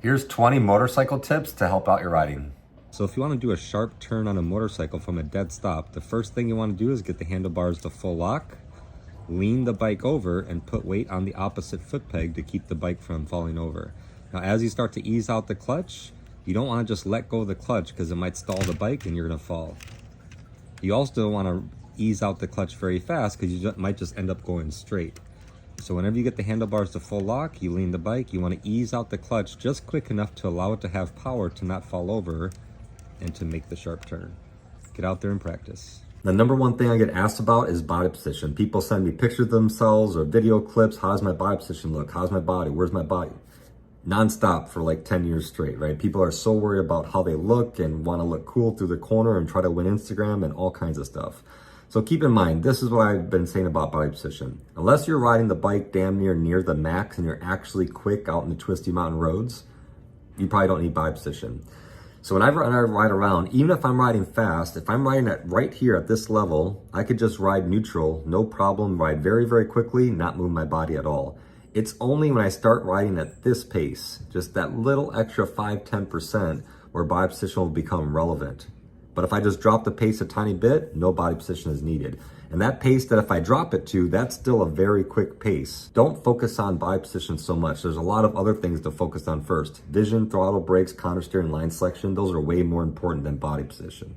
Here's 20 motorcycle tips to help out your riding. So if you want to do a sharp turn on a motorcycle from a dead stop, the first thing you want to do is get the handlebars to full lock, lean the bike over, and put weight on the opposite foot peg to keep the bike from falling over. Now, as you start to ease out the clutch, you don't want to just let go of the clutch because it might stall the bike and you're going to fall. You also don't want to ease out the clutch very fast because you might just end up going straight. So whenever you get the handlebars to full lock, you lean the bike, you want to ease out the clutch just quick enough to allow it to have power to not fall over and to make the sharp turn. Get out there and practice. The number one thing I get asked about is body position. People send me pictures of themselves or video clips. How's my body position look? How's my body? Where's my body? Non-stop for like 10 years straight, right? People are so worried about how they look and want to look cool through the corner and try to win Instagram and all kinds of stuff. So keep in mind, this is what I've been saying about body position. Unless you're riding the bike damn near the max and you're actually quick out in the twisty mountain roads, you probably don't need body position. So when I ride around, even if I'm riding fast, if I'm riding at right here at this level, I could just ride neutral, no problem, ride very, very quickly, not move my body at all. It's only when I start riding at this pace, just that little extra 5-10%, where body position will become relevant. But if I just drop the pace a tiny bit, no body position is needed. And that pace that if I drop it to, that's still a very quick pace. Don't focus on body position so much. There's a lot of other things to focus on first. Vision, throttle, brakes, counter steering, line selection, those are way more important than body position.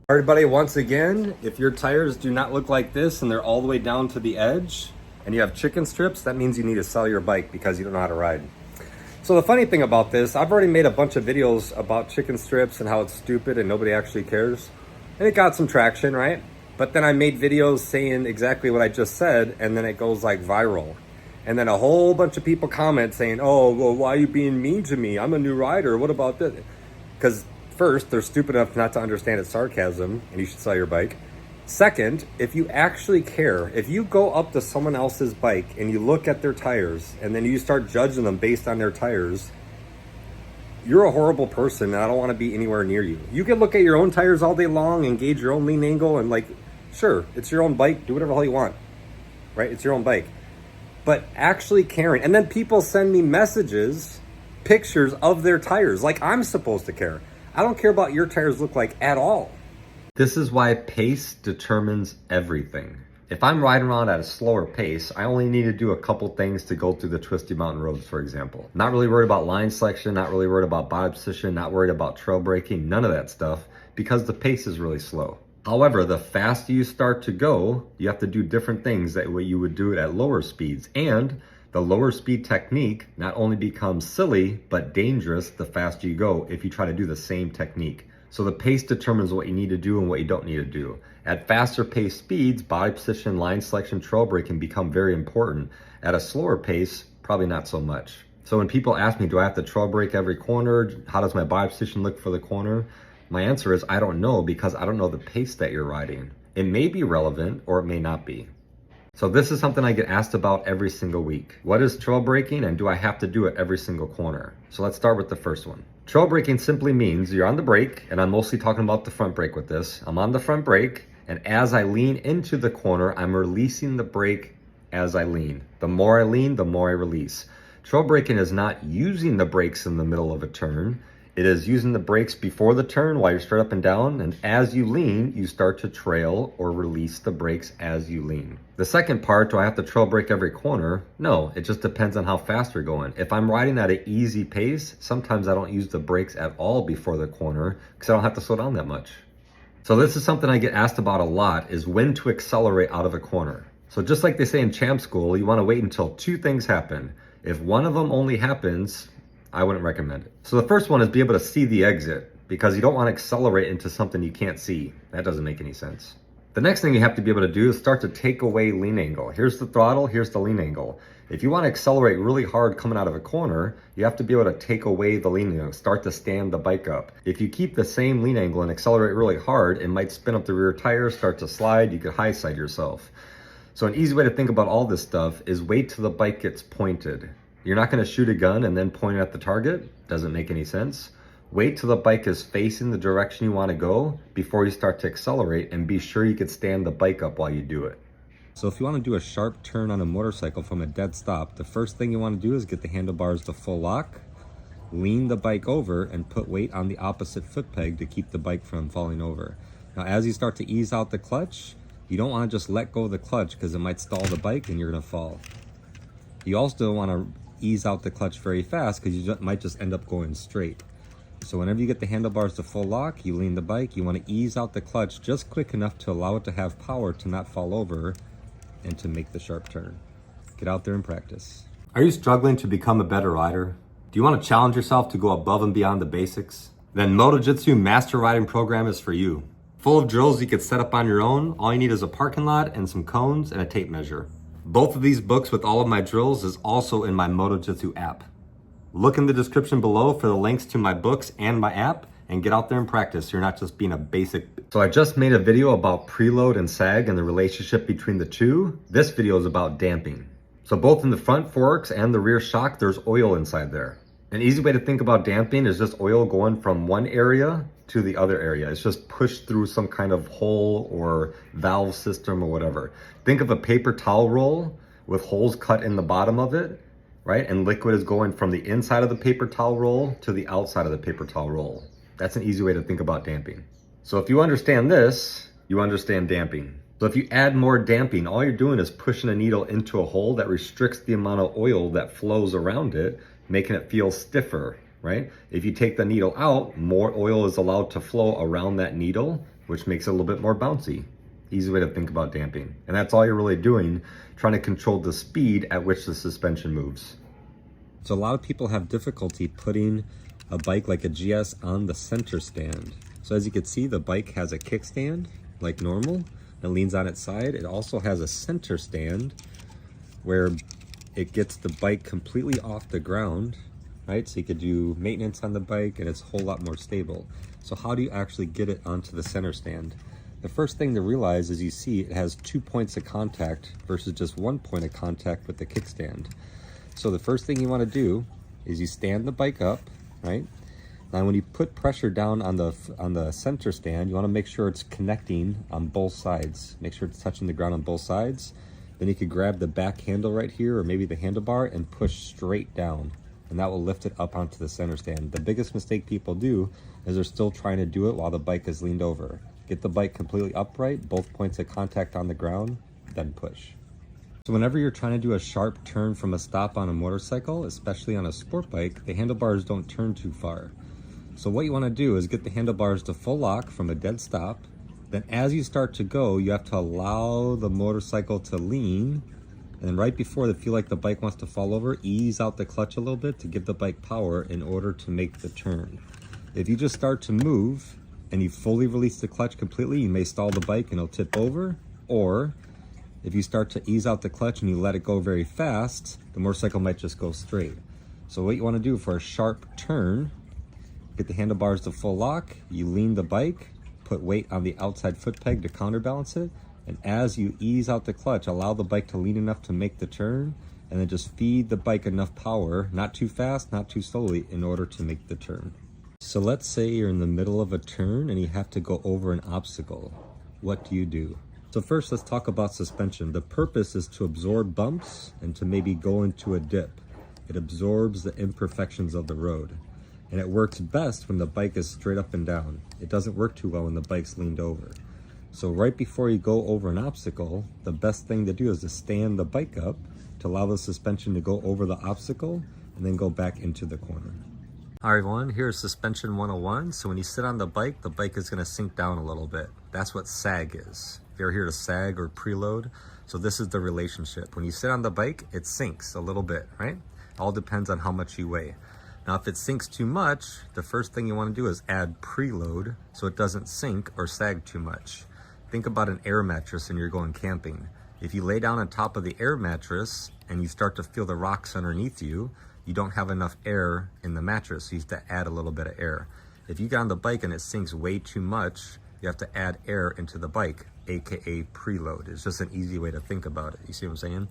All right, everybody, once again, if your tires do not look like this and they're all the way down to the edge and you have chicken strips, that means you need to sell your bike because you don't know how to ride. So the funny thing about this, I've already made a bunch of videos about chicken strips and how it's stupid and nobody actually cares. And it got some traction, right? But then I made videos saying exactly what I just said, and then it goes like viral. And then a whole bunch of people comment saying, oh, well, why are you being mean to me? I'm a new rider. What about this? Because first, they're stupid enough not to understand it's sarcasm and you should sell your bike. Second, if you actually care, if you go up to someone else's bike and you look at their tires and then you start judging them based on their tires, you're a horrible person and I don't want to be anywhere near you. You can look at your own tires all day long and gauge your own lean angle and like, sure, it's your own bike, do whatever the hell you want, right? It's your own bike. But actually caring, and then people send me messages, pictures of their tires, like I'm supposed to care. I don't care about your tires look like at all. This is why pace determines everything. If I'm riding around at a slower pace, I only need to do a couple things to go through the twisty mountain roads, for example. Not really worried about line selection, not really worried about body position, not worried about trail braking, none of that stuff, because the pace is really slow. However, the faster you start to go, you have to do different things that way you would do it at lower speeds. And the lower speed technique not only becomes silly, but dangerous the faster you go if you try to do the same technique. So the pace determines what you need to do and what you don't need to do. At faster pace speeds, body position, line selection, trail braking become very important. At a slower pace, probably not so much. So when people ask me, do I have to trail brake every corner? How does my body position look for the corner? My answer is I don't know, because I don't know the pace that you're riding. It may be relevant or it may not be. So this is something I get asked about every single week. What is trail braking and do I have to do it every single corner? So let's start with the first one. Trail braking simply means you're on the brake, and I'm mostly talking about the front brake with this. I'm on the front brake, and as I lean into the corner, I'm releasing the brake as I lean. The more I lean, the more I release. Trail braking is not using the brakes in the middle of a turn. It is using the brakes before the turn while you're straight up and down, and as you lean, you start to trail or release the brakes as you lean. The second part, do I have to trail brake every corner? No, it just depends on how fast you're going. If I'm riding at an easy pace, sometimes I don't use the brakes at all before the corner because I don't have to slow down that much. So this is something I get asked about a lot, is when to accelerate out of a corner. So just like they say in champ school, you want to wait until two things happen. If one of them only happens, I wouldn't recommend it. So the first one is be able to see the exit, because you don't want to accelerate into something you can't see. That doesn't make any sense. The next thing you have to be able to do is start to take away lean angle. Here's the throttle, here's the lean angle. If you want to accelerate really hard coming out of a corner, you have to be able to take away the lean angle, start to stand the bike up. If you keep the same lean angle and accelerate really hard, it might spin up the rear tires, start to slide, you could high side yourself. So an easy way to think about all this stuff is wait till the bike gets pointed. You're not going to shoot a gun and then point it at the target. Doesn't make any sense. Wait till the bike is facing the direction you want to go before you start to accelerate, and be sure you can stand the bike up while you do it. So if you want to do a sharp turn on a motorcycle from a dead stop, the first thing you want to do is get the handlebars to full lock, lean the bike over and put weight on the opposite foot peg to keep the bike from falling over. Now, as you start to ease out the clutch, you don't want to just let go of the clutch because it might stall the bike and you're going to fall. You also don't want to ease out the clutch very fast because you might just end up going straight. So whenever you get the handlebars to full lock, you lean the bike, you want to ease out the clutch just quick enough to allow it to have power to not fall over and to make the sharp turn. Get out there and practice. Are you struggling to become a better rider? Do you want to challenge yourself to go above and beyond the basics? Then MotoJitsu Master Riding Program is for you. Full of drills you could set up on your own. All you need is a parking lot and some cones and a tape measure. Both of these books with all of my drills is also in my MotoJitsu app. Look in the description below for the links to my books and my app, and get out there and practice so you're not just being a basic. So I just made a video about preload and sag and the relationship between the two. This video is about damping. So both in the front forks and the rear shock, there's oil inside there. An easy way to think about damping is just oil going from one area to the other area. It's just pushed through some kind of hole or valve system or whatever. Think of a paper towel roll with holes cut in the bottom of it, right? And liquid is going from the inside of the paper towel roll to the outside of the paper towel roll. That's an easy way to think about damping. So if you understand this, you understand damping. So if you add more damping, all you're doing is pushing a needle into a hole that restricts the amount of oil that flows around it, making it feel stiffer, right? If you take the needle out, more oil is allowed to flow around that needle, which makes it a little bit more bouncy. Easy way to think about damping. And that's all you're really doing, trying to control the speed at which the suspension moves. So a lot of people have difficulty putting a bike like a GS on the center stand. So as you can see, the bike has a kickstand like normal. It leans on its side. It also has a center stand where it gets the bike completely off the ground, right? So you could do maintenance on the bike and it's a whole lot more stable. So how do you actually get it onto the center stand? The first thing to realize is you see it has 2 points of contact versus just 1 point of contact with the kickstand. So the first thing you want to do is you stand the bike up, right? Now when you put pressure down on the center stand, you want to make sure it's connecting on both sides. Make sure it's touching the ground on both sides. Then you could grab the back handle right here or maybe the handlebar and push straight down, and that will lift it up onto the center stand. The biggest mistake people do is they're still trying to do it while the bike is leaned over. Get the bike completely upright, both points of contact on the ground, then push. So whenever you're trying to do a sharp turn from a stop on a motorcycle, especially on a sport bike, the handlebars don't turn too far. So what you want to do is get the handlebars to full lock from a dead stop. Then as you start to go, you have to allow the motorcycle to lean. And then right before they feel like the bike wants to fall over, ease out the clutch a little bit to give the bike power in order to make the turn. If you just start to move and you fully release the clutch completely, you may stall the bike and it'll tip over. Or if you start to ease out the clutch and you let it go very fast, the motorcycle might just go straight. So what you want to do for a sharp turn, get the handlebars to full lock, you lean the bike, put weight on the outside foot peg to counterbalance it, and as you ease out the clutch, allow the bike to lean enough to make the turn, and then just feed the bike enough power, not too fast, not too slowly, in order to make the turn. So let's say you're in the middle of a turn and you have to go over an obstacle. What do you do? So first, let's talk about suspension. The purpose is to absorb bumps and to maybe go into a dip. It absorbs the imperfections of the road. And it works best when the bike is straight up and down. It doesn't work too well when the bike's leaned over. So right before you go over an obstacle, the best thing to do is to stand the bike up to allow the suspension to go over the obstacle and then go back into the corner. All right, everyone, here's suspension 101. So when you sit on the bike is gonna sink down a little bit. That's what sag is. If you're here to sag or preload, so this is the relationship. When you sit on the bike, it sinks a little bit, right? All depends on how much you weigh. Now, if it sinks too much, the first thing you want to do is add preload so it doesn't sink or sag too much. Think about an air mattress and you're going camping. If you lay down on top of the air mattress and you start to feel the rocks underneath you, you don't have enough air in the mattress, so you have to add a little bit of air. If you get on the bike and it sinks way too much, you have to add air into the bike, aka preload. It's just an easy way to think about it. You see what I'm saying?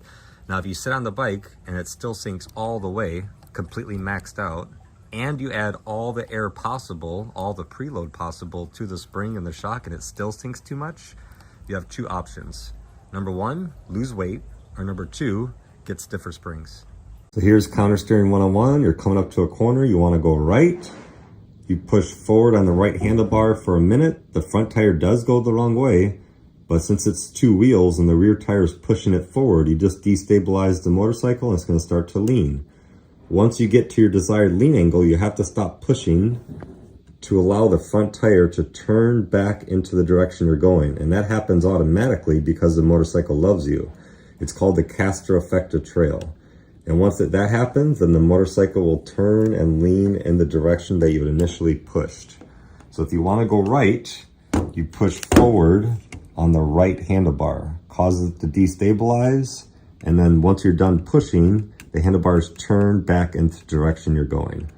Now, if you sit on the bike and it still sinks all the way, completely maxed out, and you add all the air possible, all the preload possible to the spring and the shock, and it still sinks too much, you have two options. Number one, lose weight, or number two, get stiffer springs. So here's counter steering 101. You're coming up to a corner, you want to go right. You push forward on the right handlebar for a minute. The front tire does go the wrong way, but since it's two wheels and the rear tire is pushing it forward, you just destabilize the motorcycle and it's going to start to lean. Once you get to your desired lean angle, you have to stop pushing to allow the front tire to turn back into the direction you're going. And that happens automatically because the motorcycle loves you. It's called the caster effect of trail. And once that happens, then the motorcycle will turn and lean in the direction that you had initially pushed. So if you want to go right, you push forward on the right handlebar, causes it to destabilize, and then once you're done pushing, the handlebars turn back into the direction you're going.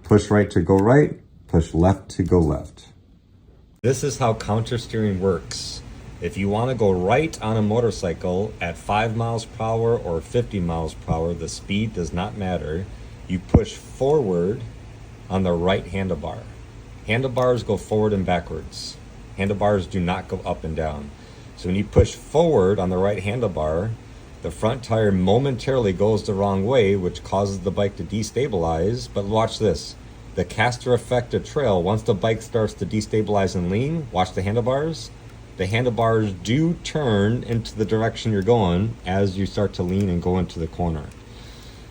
Push right to go right, push left to go left. This is how counter steering works. If you want to go right on a motorcycle at 5 miles per hour or 50 miles per hour, the speed does not matter. You push forward on the right handlebar. Handlebars go forward and backwards. Handlebars do not go up and down. So when you push forward on the right handlebar, the front tire momentarily goes the wrong way, which causes the bike to destabilize. But watch this. The caster effect of trail, once the bike starts to destabilize and lean, watch the handlebars. The handlebars do turn into the direction you're going as you start to lean and go into the corner.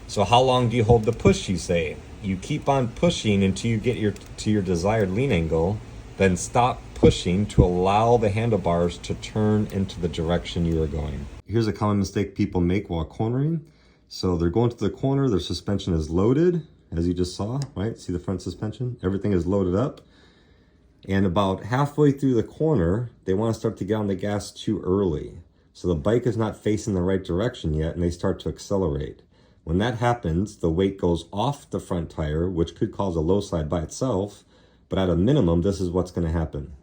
So how long do you hold the push, you say? You keep on pushing until you get to your desired lean angle, then stop pushing to allow the handlebars to turn into the direction you are going. Here's a common mistake people make while cornering. So they're going to the corner, their suspension is loaded, as you just saw, right? See the front suspension? Everything is loaded up. And about halfway through the corner, they want to start to get on the gas too early. So the bike is not facing the right direction yet, and they start to accelerate. When that happens, the weight goes off the front tire, which could cause a low slide by itself. But at a minimum, this is what's going to happen.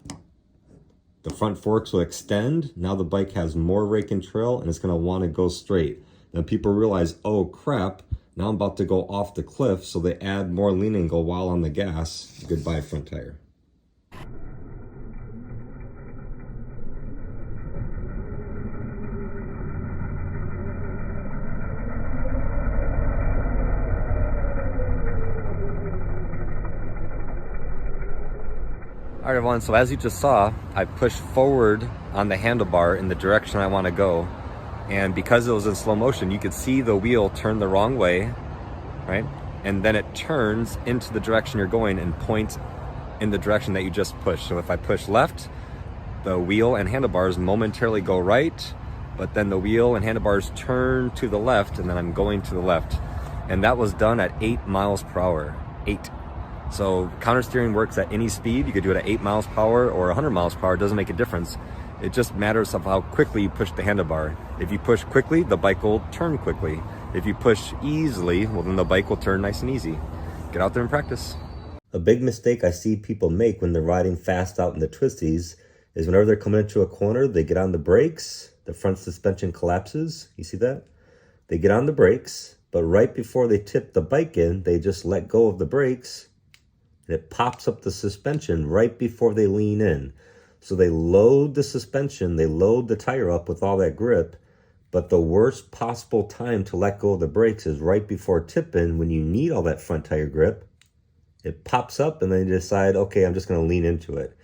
The front forks will extend. Now the bike has more rake and trail, and it's going to want to go straight. Then people realize, oh crap, now I'm about to go off the cliff. So they add more lean angle while on the gas. Goodbye, front tire. All right, everyone, so as you just saw, I pushed forward on the handlebar in the direction I want to go. And because it was in slow motion, you could see the wheel turn the wrong way, right? And then it turns into the direction you're going and points in the direction that you just pushed. So if I push left, the wheel and handlebars momentarily go right, but then the wheel and handlebars turn to the left, and then I'm going to the left. And that was done at 8 miles per hour, 8. So counter steering works at any speed. You could do it at 8 miles per hour or 100 miles per hour. It doesn't make a difference. It just matters of how quickly you push the handlebar. If you push quickly, the bike will turn quickly. If you push easily, well, then the bike will turn nice and easy. Get out there and practice. A big mistake I see people make when they're riding fast out in the twisties is whenever they're coming into a corner, they get on the brakes, the front suspension collapses. You see that? They get on the brakes, but right before they tip the bike in, they just let go of the brakes. And it pops up the suspension right before they lean in. So they load the suspension, they load the tire up with all that grip, but the worst possible time to let go of the brakes is right before tip-in when you need all that front tire grip. It pops up and then you decide, okay, I'm just going to lean into it.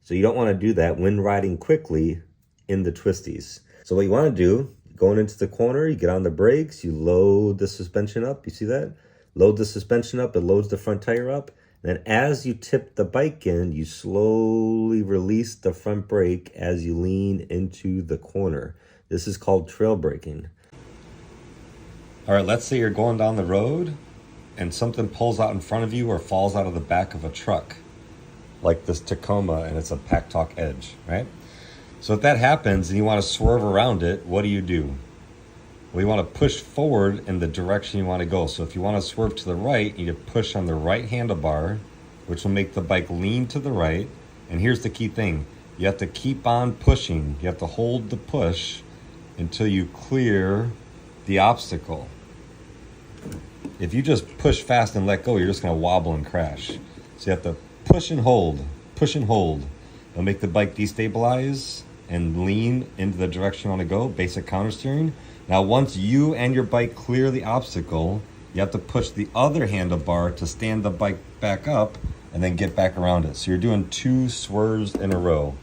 So you don't want to do that when riding quickly in the twisties. So what you want to do, going into the corner, you get on the brakes, you load the suspension up, you see that? Load the suspension up, it loads the front tire up. Then as you tip the bike in, you slowly release the front brake as you lean into the corner. This is called trail braking. All right, let's say you're going down the road and something pulls out in front of you or falls out of the back of a truck, like this Tacoma, and it's a Pack Talk Edge, right? So if that happens and you want to swerve around it, what do? Well, you want to push forward in the direction you want to go. So if you want to swerve to the right, you need to push on the right handlebar, which will make the bike lean to the right. And here's the key thing. You have to keep on pushing. You have to hold the push until you clear the obstacle. If you just push fast and let go, you're just going to wobble and crash. So you have to push and hold, push and hold. It'll make the bike destabilize and lean into the direction you want to go, basic counter steering. Now, once you and your bike clear the obstacle, you have to push the other handlebar to stand the bike back up and then get back around it. So you're doing 2 swerves in a row.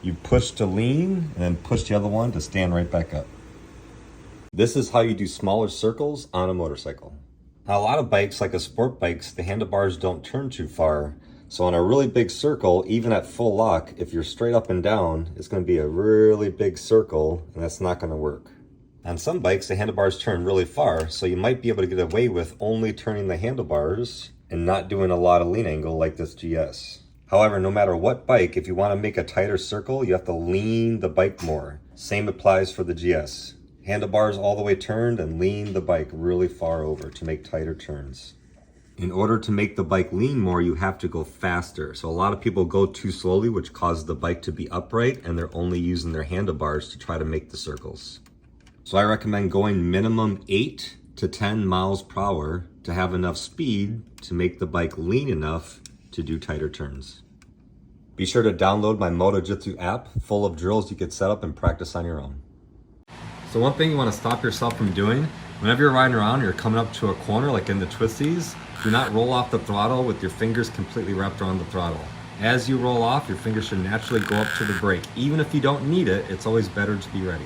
You push to lean and then push the other one to stand right back up. This is how you do smaller circles on a motorcycle. Now, a lot of bikes, like a sport bikes, the handlebars don't turn too far. So on a really big circle, even at full lock, if you're straight up and down, it's going to be a really big circle, and that's not going to work. On some bikes, the handlebars turn really far, so you might be able to get away with only turning the handlebars and not doing a lot of lean angle like this GS. However, no matter what bike, if you want to make a tighter circle, you have to lean the bike more. Same applies for the GS. Handlebars all the way turned and lean the bike really far over to make tighter turns. In order to make the bike lean more, you have to go faster. So a lot of people go too slowly, which causes the bike to be upright, and they're only using their handlebars to try to make the circles. So I recommend going minimum 8 to 10 miles per hour to have enough speed to make the bike lean enough to do tighter turns. Be sure to download my MotoJitsu app full of drills you could set up and practice on your own. So one thing you want to stop yourself from doing, whenever you're riding around, you're coming up to a corner like in the twisties, do not roll off the throttle with your fingers completely wrapped around the throttle. As you roll off, your fingers should naturally go up to the brake. Even if you don't need it, it's always better to be ready.